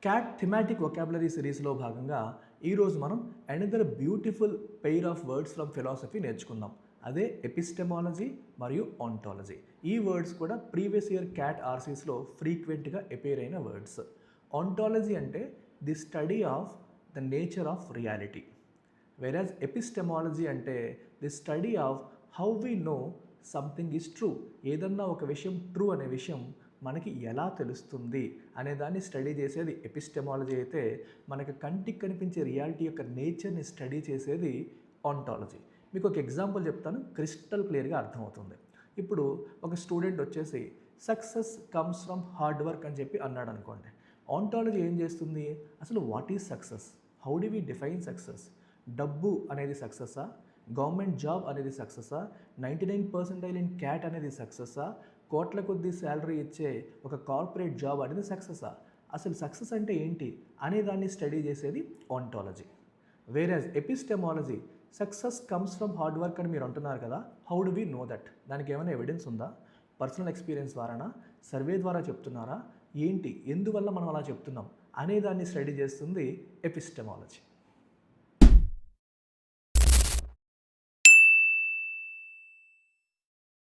Cat thematic vocabulary సిరీస్లో భాగంగా ఈరోజు మనం another beautiful pair of words from philosophy నేర్చుకుందాం. అదే ఎపిస్టెమాలజీ మరియు ఆంటాలజీ. ఈ వర్డ్స్ కూడా ప్రీవియస్ ఇయర్ క్యాట్ ఆర్సీస్లో ఫ్రీక్వెంట్గా అపేర్ అయిన వర్డ్స్. ఆంటాలజీ అంటే the study of the nature of reality, వెరాజ్ ఎపిస్టెమాలజీ అంటే the study of how we know something is true. ఏదన్నా ఒక విషయం ట్రూ అనే విషయం మనకి ఎలా తెలుస్తుంది అనే దాన్ని స్టడీ చేసేది ఎపిస్టెమాలజీ అయితే, మనకి కంటికి కనిపించే రియాలిటీ యొక్క నేచర్ని స్టడీ చేసేది ఆంటాలజీ. మీకు ఒక ఎగ్జాంపుల్ చెప్తాను, క్రిస్టల్ క్లియర్గా అర్థమవుతుంది. ఇప్పుడు ఒక స్టూడెంట్ వచ్చేసి success comes from hard work అని చెప్పి అన్నాడు అనుకోండి. ఆంటాలజీ ఏం చేస్తుంది, అసలు what is success, how do we define success? డబ్బు అనేది సక్సెస్సా? గవర్నమెంట్ జాబ్ అనేది సక్సెస్సా? 99% ఇన్ క్యాట్ అనేది సక్సెస్సా? కోట్ల కొద్దీ శాలరీ ఇచ్చే ఒక కార్పొరేట్ జాబ్ అనేది సక్సెస్సా? అసలు సక్సెస్ అంటే ఏంటి అనే దాన్ని స్టడీ చేసేది ontology. Whereas epistemology success comes from hard work అని మీరు అంటున్నారు కదా, how do we know that? దానికి ఏమైనా ఎవిడెన్స్ ఉందా? పర్సనల్ ఎక్స్పీరియన్స్ ద్వారానా, సర్వే ద్వారా చెప్తున్నారా, ఏంటి, ఎందువల్ల మనం అలా చెప్తున్నాం అనే దాన్ని స్టడీ చేస్తుంది ఎపిస్టెమాలజీ.